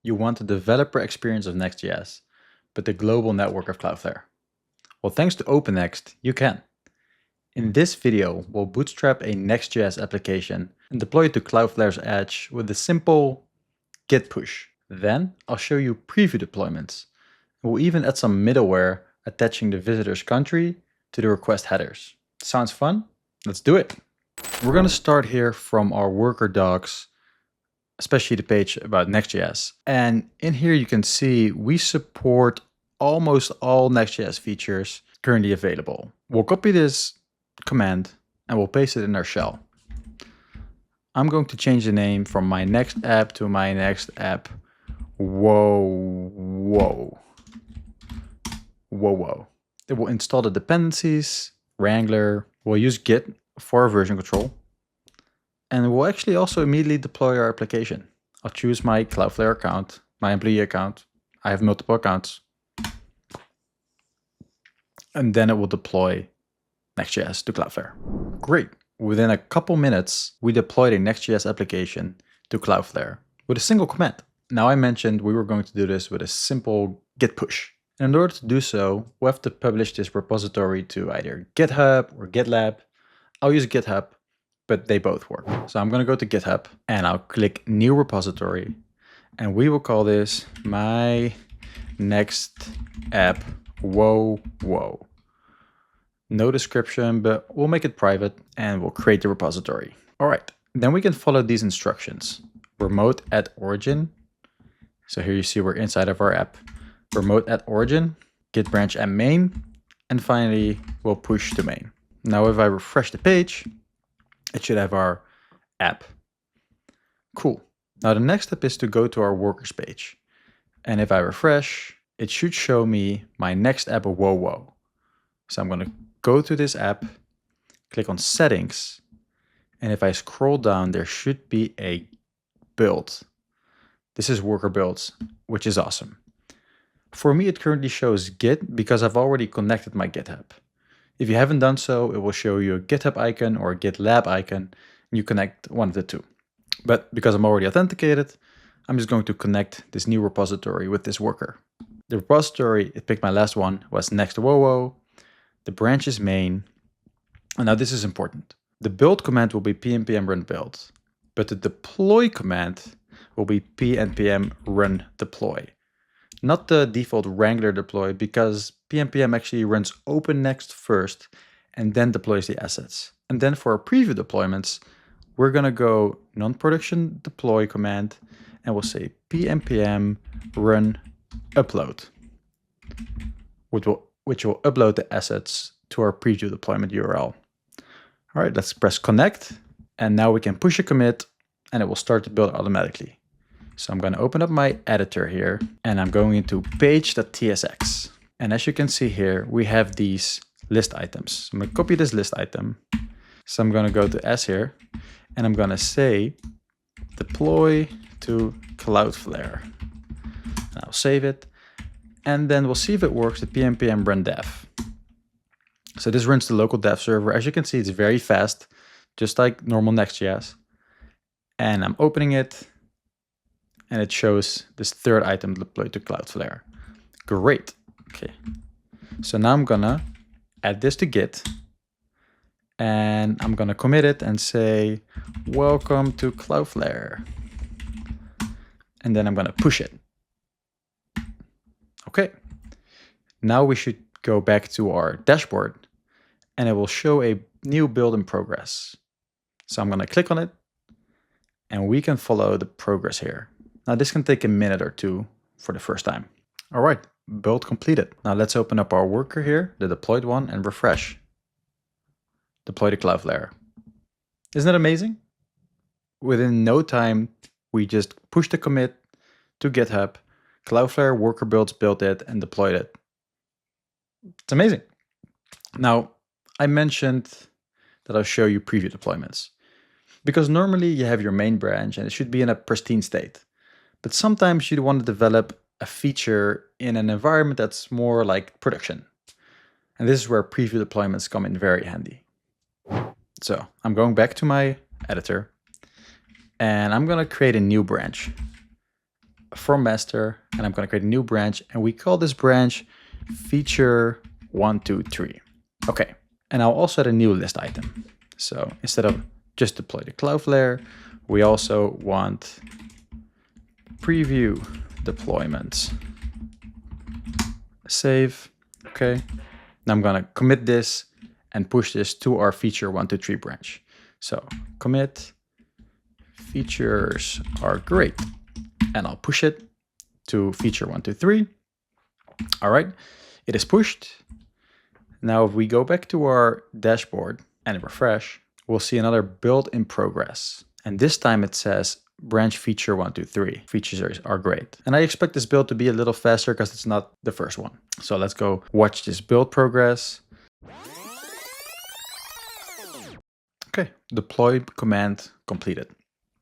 You want the developer experience of Next.js, but the global network of Cloudflare. Well, thanks to OpenNext, you can. In this video, we'll bootstrap a Next.js application and deploy it to Cloudflare's edge with a simple git push. Then I'll show you preview deployments. We'll even add some middleware attaching the visitor's country to the request headers. Sounds fun? Let's do it. We're going to start here from our worker docs, especially the page about Next.js. And in here you can see we support almost all Next.js features currently available. We'll copy this command and we'll paste it in our shell. I'm going to change the name from my next app to my next app. Whoa. It will install the dependencies, Wrangler. We'll use Git for version control. And we'll actually also immediately deploy our application. I'll choose my Cloudflare account, my employee account. I have multiple accounts. And then it will deploy Next.js to Cloudflare. Great. Within a couple minutes, we deployed a Next.js application to Cloudflare with a single command. Now I mentioned we were going to do this with a simple git push. And in order to do so, we have to publish this repository to either GitHub or GitLab. I'll use GitHub, but they both work. So I'm going to go to GitHub and I'll click new repository. And we will call this my next app. Whoa. No description, but we'll make it private and we'll create the repository. All right, then we can follow these instructions. Remote at origin. So here you see we're inside of our app. Remote at origin, git branch and main, and finally we'll push to main. Now if I refresh the page, it should have our app. Cool. Now the next step is to go to our workers page. And if I refresh, it should show me my next app, whoa. So I'm going to go to this app, click on settings, and if I scroll down, there should be a build. This is worker builds, which is awesome. For me, it currently shows Git because I've already connected my GitHub. If you haven't done so, it will show you a GitHub icon or a GitLab icon, and you connect one of the two. But because I'm already authenticated, I'm just going to connect this new repository with this worker. The repository, it picked my last one, was next to whoa. The branch is main. And now this is important. The build command will be pnpm run build, but the deploy command will be pnpm run deploy. Not the default Wrangler deploy, because pnpm actually runs OpenNext first and then deploys the assets. And then for our preview deployments, we're going to go non-production deploy command and we'll say pnpm run upload, which will upload the assets to our preview deployment URL. All right, let's press connect. And now we can push a commit and it will start to build automatically. So I'm going to open up my editor here and I'm going into page.tsx. And as you can see here, we have these list items. So I'm going to copy this list item. So I'm going to go to S here and I'm going to say deploy to Cloudflare. And I'll save it. And then we'll see if it works, the pnpm run dev. So this runs the local dev server. As you can see, it's very fast, just like normal Next.js. And I'm opening it. And it shows this third item deployed to Cloudflare. Great. Okay. So now I'm gonna add this to Git. And I'm gonna commit it and say, welcome to Cloudflare. And then I'm gonna push it. Okay. Now we should go back to our dashboard and it will show a new build in progress. So I'm gonna click on it and we can follow the progress here. Now this can take a minute or two for the first time. All right, build completed. Now let's open up our worker here, the deployed one, and refresh. Deploy to Cloudflare. Isn't that amazing? Within no time, we just pushed the commit to GitHub, Cloudflare worker builds built it and deployed it. It's amazing. Now, I mentioned that I'll show you preview deployments because normally you have your main branch and it should be in a pristine state. But sometimes you want to develop a feature in an environment that's more like production. And this is where preview deployments come in very handy. So I'm going back to my editor and I'm going to create a new branch. from master, and I'm going to create a new branch, and we call this branch feature 123. Okay, and I'll also add a new list item. So instead of just deploy the Cloudflare, we also want preview deployments. Save. Okay. Now I'm going to commit this and push this to our feature 123 branch. So commit features are great, and I'll push it to feature 123. All right, it is pushed. Now if we go back to our dashboard and refresh, we'll see another build in progress. And this time it says branch feature 123. Features are great. And I expect this build to be a little faster because it's not the first one. So let's go watch this build progress. Okay, deploy command completed.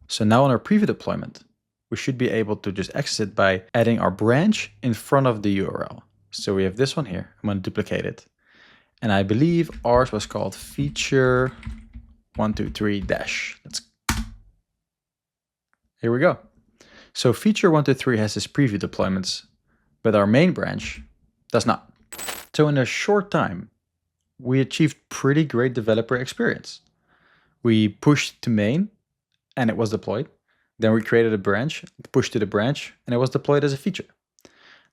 So now on our preview deployment, we should be able to just access it by adding our branch in front of the URL. So we have this one here. I'm going to duplicate it. And I believe ours was called feature 123 dash. Here we go. So feature 123 has this preview deployments, but our main branch does not. So in a short time, we achieved pretty great developer experience. We pushed to main and it was deployed. Then we created a branch, pushed to the branch, and it was deployed as a feature.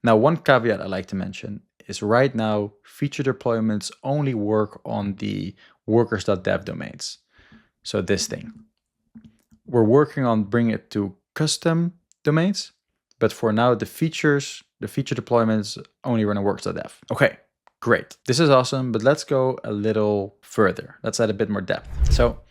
Now, one caveat I like to mention is right now, feature deployments only work on the workers.dev domains. So this thing. We're working on bringing it to custom domains, but for now, the feature deployments only run on workers.dev. Okay, great. This is awesome, but let's go a little further. Let's add a bit more depth. So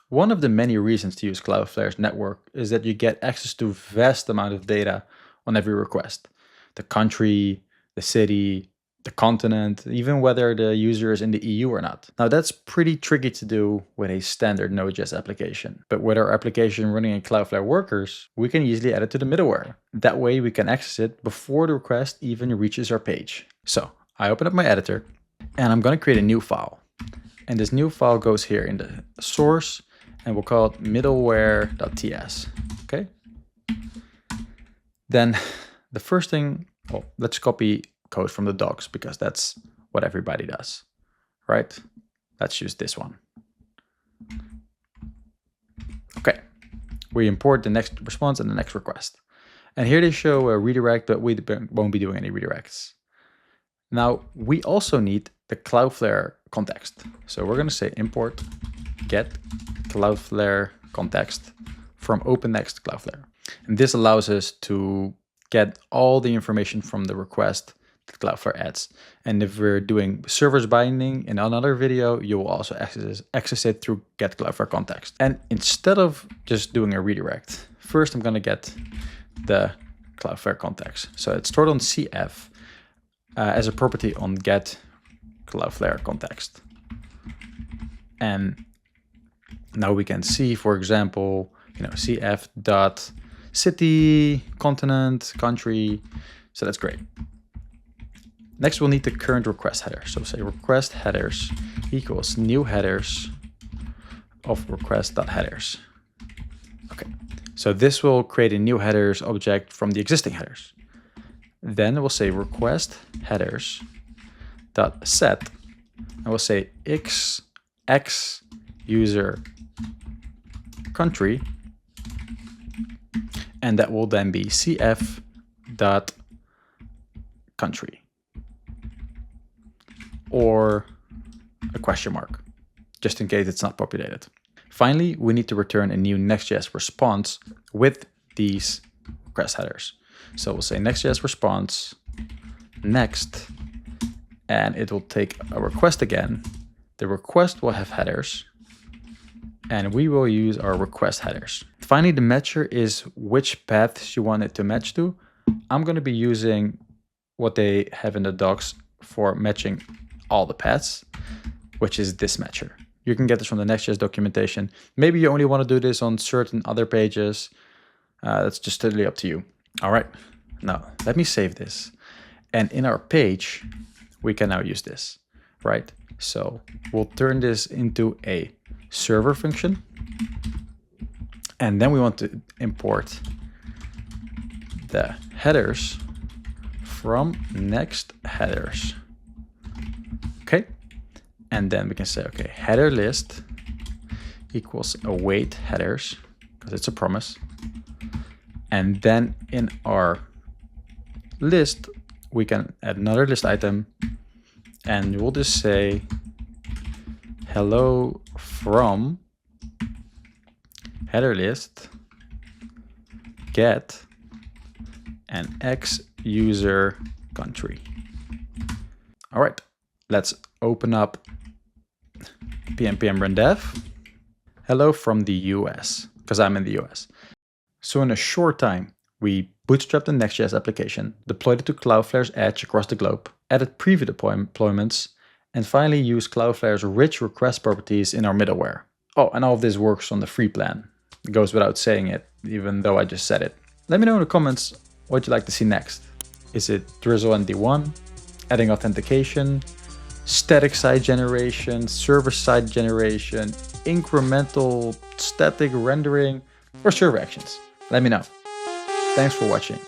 one of the many reasons to use Cloudflare's network is that you get access to vast amount of data on every request. The country, the city, the continent, even whether the user is in the EU or not. Now that's pretty tricky to do with a standard Node.js application. But with our application running in Cloudflare Workers, we can easily add it to the middleware. That way we can access it before the request even reaches our page. So I open up my editor and I'm going to create a new file. And this new file goes here in the source, and we'll call it middleware.ts. Okay. Then the first thing, well, let's copy code from the docs because that's what everybody does, right? Let's use this one. Okay. We import the next response and the next request. And here they show a redirect, but we won't be doing any redirects. Now we also need the Cloudflare context. So we're going to say import getCloudflareContext from OpenNext Cloudflare. And this allows us to get all the information from the request that Cloudflare adds. And if we're doing servers binding in another video, you will also access it through getCloudflareContext. And instead of just doing a redirect, first I'm going to get the Cloudflare context. So it's stored on CF as a property on getCloudflareContext. And now we can see, for example, CF dot city, continent, country. So that's great. Next, we'll need the current request header. So say request headers equals new headers of request.headers. Okay, so this will create a new headers object from the existing headers. Then we'll say request headers dot set, and we'll say x user country, and that will then be cf dot country or a question mark, just in case it's not populated. Finally, we need to return a new Next.js response with these request headers. So we'll say Next.js response next, and it will take a request again. The request will have headers, and we will use our request headers. Finally, the matcher is which paths you want it to match to. I'm going to be using what they have in the docs for matching all the paths, which is this matcher. You can get this from the Next.js documentation. Maybe you only want to do this on certain other pages. That's just totally up to you. All right, now let me save this. And in our page, we can now use this, right? So we'll turn this into a server function. And then we want to import the headers from next headers. Okay. And then we can say, okay, header list equals await headers, because it's a promise. And then in our list, we can add another list item, and we'll just say hello from header list get an X user country. All right, let's open up pnpm run dev. Hello from the US, because I'm in the US. So in a short time, we bootstrapped the Next.js application, deployed it to Cloudflare's edge across the globe, added preview deployments, and finally used Cloudflare's rich request properties in our middleware. Oh, and all of this works on the free plan. It goes without saying it, even though I just said it. Let me know in the comments what you'd like to see next. Is it Drizzle and D1, adding authentication, static site generation, server side generation, incremental static rendering, or server actions? Let me know. Thanks for watching.